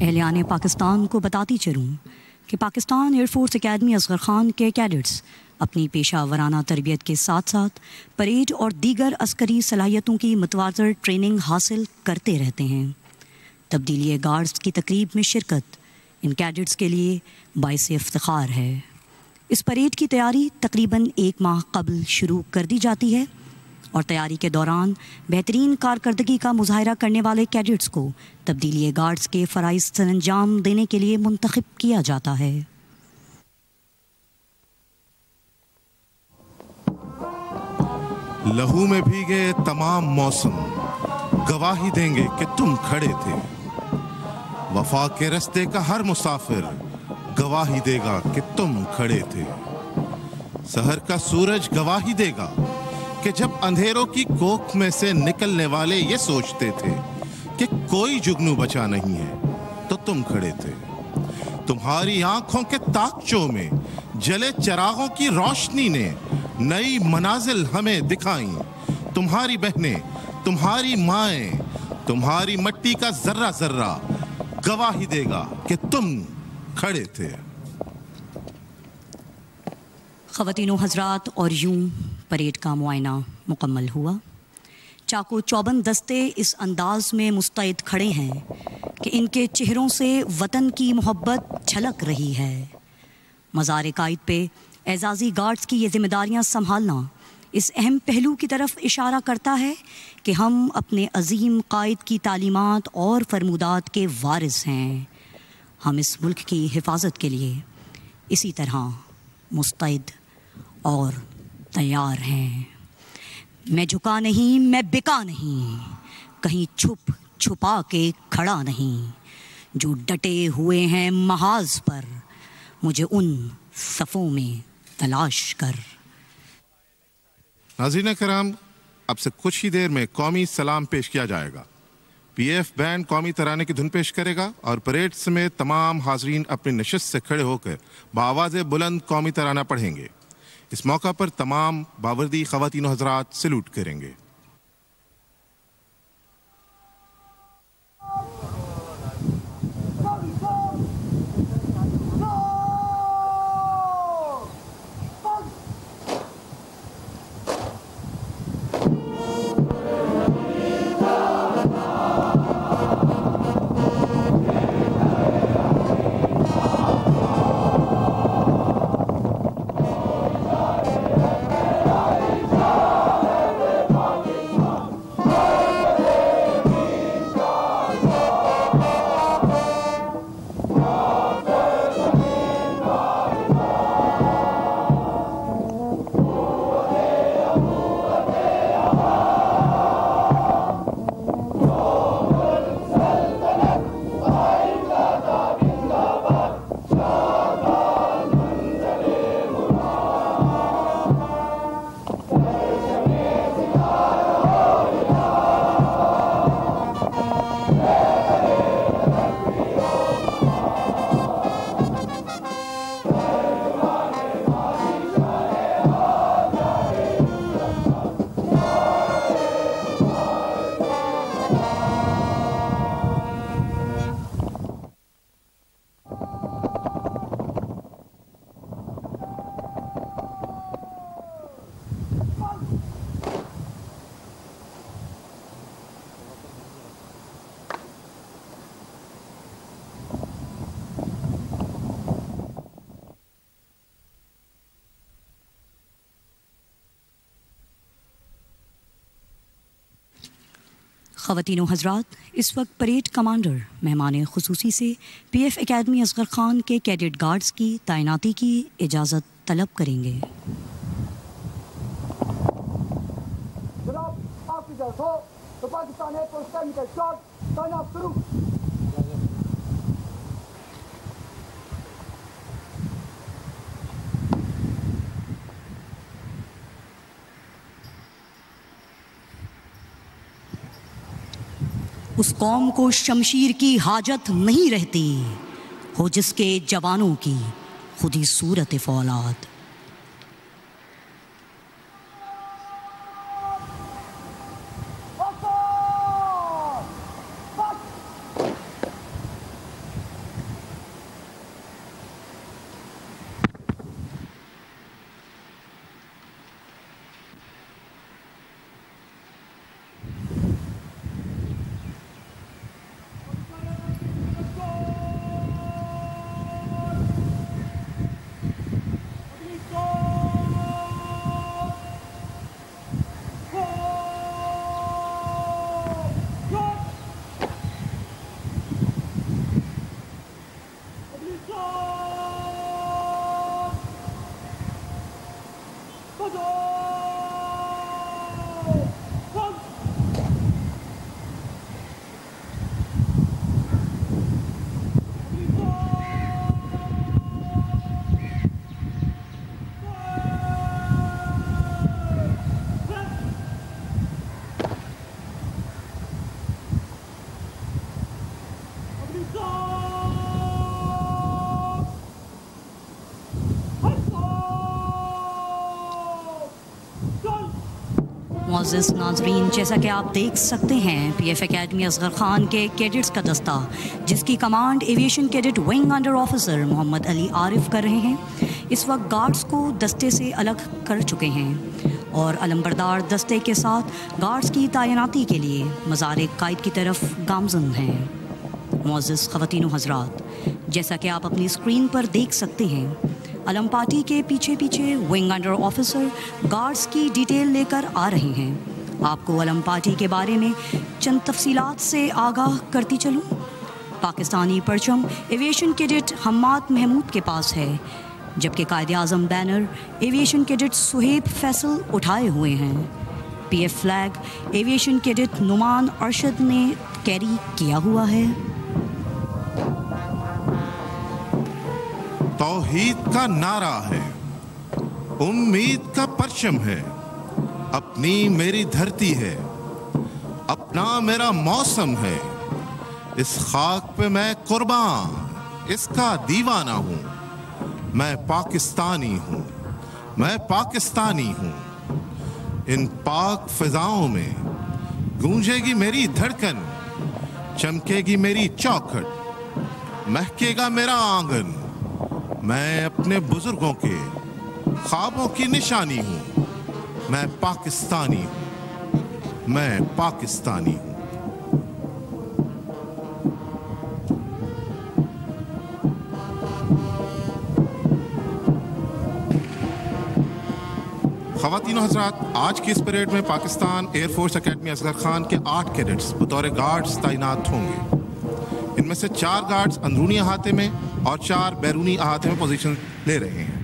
अहलियान पाकिस्तान को बताती चलूँ कि पाकिस्तान एयरफोर्स एकेडमी असगर ख़ान के कैडेट्स अपनी पेशा वराना तरबियत के साथ साथ परेड और दीगर अस्करी सलाहियतों की मुतवाज़र ट्रेनिंग हासिल करते रहते हैं। तब्दीली गार्ड्स की तकरीब में शिरकत इन कैडेट्स के लिए बाइस इफ्तिखार है। इस परेड की तैयारी तकरीबन 1 माह कबल शुरू कर दी जाती है और तैयारी के दौरान बेहतरीन कारकर्दगी का मुजाहरा करने वाले कैडेट्स को तब्दीली गार्ड्स के फ़राइज़ सरअंजाम देने के लिए मुंतखब किया जाता है। लहू में भीगे तमाम मौसम गवाही देंगे कि तुम खड़े थे। वफा के रास्ते का हर मुसाफिर गवाही देगा कि तुम खड़े थे। सहर का सूरज गवाही देगा कि जब अंधेरों की कोख में से निकलने वाले ये सोचते थे कि कोई जुगनू बचा नहीं है, तो तुम खड़े थे। तुम्हारी आंखों के ताकचों में जले चिरागों की रोशनी ने नई मनाजिल हमें दिखाई। तुम्हारी बहनें, तुम्हारी माएं, तुम्हारी मट्टी का जर्रा जर्रा गवाही देगा कि तुम खड़े थे। ख़वातीनो हज़रात, और यूं परेड का मुआयना मुकम्मल हुआ। चाको चौबंद दस्ते इस अंदाज में मुस्तैद खड़े हैं कि इनके चेहरों से वतन की मोहब्बत झलक रही है। मज़ार कायद पे एजाज़ी गार्ड्स की ये जिम्मेदारियां संभालना इस अहम पहलू की तरफ इशारा करता है कि हम अपने अजीम कायद की तालीमात और फरमूदात के वारिस हैं। हम इस मुल्क की हिफाजत के लिए इसी तरह मुस्तैद और तैयार हैं। मैं झुका नहीं, मैं बिका नहीं, कहीं छुप छुपा के खड़ा नहीं। जो डटे हुए हैं महाज पर, मुझे उन सफ़ों में तलाश कर। नाज़रीन कराम, अब से कुछ ही देर में कौमी सलाम पेश किया जाएगा। पीएफ बैंड कौमी तराने की धुन पेश करेगा और परेड समेत तमाम हाजरीन अपनी नशिस्त से खड़े होकर बावाज़े बुलंद कौमी तराना पढ़ेंगे। इस मौका पर तमाम बावर्दी ख़वातीन हज़रात सैल्यूट करेंगे। ख़वातीनो हज़रात, इस वक्त परेड कमांडर मेहमान खुसूसी से पीएफ एकेडमी असगर ख़ान के कैडेट गार्ड्स की तैनाती की इजाज़त तलब करेंगे। जनाब, आपकी इजाज़त हो तो पाकिस्तान एयरफोर्स एकेडमी का शॉट तैनात करूं। उस कौम को शमशीर की हाजत नहीं रहती, हो जिसके जवानों की खुदी सूरत फौलाद। मुअज़्ज़िज़ नाज़रीन, जैसा कि आप देख सकते हैं पीएफ एकेडमी असगर खान के कैडेट्स का दस्ता, जिसकी command aviation cadet wing under officer Mohammad Ali Arif कर रहे हैं, इस वक्त गार्ड्स को दस्ते से अलग कर चुके हैं और अलंबरदार दस्ते के साथ गार्ड्स की तैनाती के लिए मज़ार कायद की तरफ गामज़न हैं। मुअज़्ज़िज़ ख़वातीन व हज़रात, जैसा कि आप अपनी स्क्रीन पर देख सकते हैं, अलम पार्टी के पीछे पीछे विंग अंडर ऑफिसर गार्ड्स की डिटेल लेकर आ रहे हैं। आपको अलम पार्टी के बारे में चंद तफसीलात से आगाह करती चलूँ। पाकिस्तानी परचम एविएशन कैडेट हम्माद महमूद के पास है, जबकि Quaid-e Azam banner aviation cadet Suhaib Faisal उठाए हुए हैं। PF flag aviation cadet Noman Arshad ने कैरी किया हुआ है। तौहीद का नारा है, उम्मीद का परचम है, अपनी मेरी धरती है, अपना मेरा मौसम है, इस खाक पे मैं कुर्बान इसका दीवाना हूँ। मैं पाकिस्तानी हूँ, मैं पाकिस्तानी हूँ। इन पाक फिजाओं में गूंजेगी मेरी धड़कन, चमकेगी मेरी चौखट, महकेगा मेरा आंगन। मैं अपने बुजुर्गों के ख्वाबों की निशानी हूँ। मैं पाकिस्तानी हूँ, मैं पाकिस्तानी हूँ। ख़वातीन व हज़रात, आज की इस परेड में पाकिस्तान एयरफोर्स एकेडमी असगर खान के 8 कैडेट्स बतौर गार्ड्स तैनात होंगे। इनमें से 4 गार्ड्स अंदरूनी अहाते में और 4 बैरूनी अहाते में पोजीशन ले रहे हैं।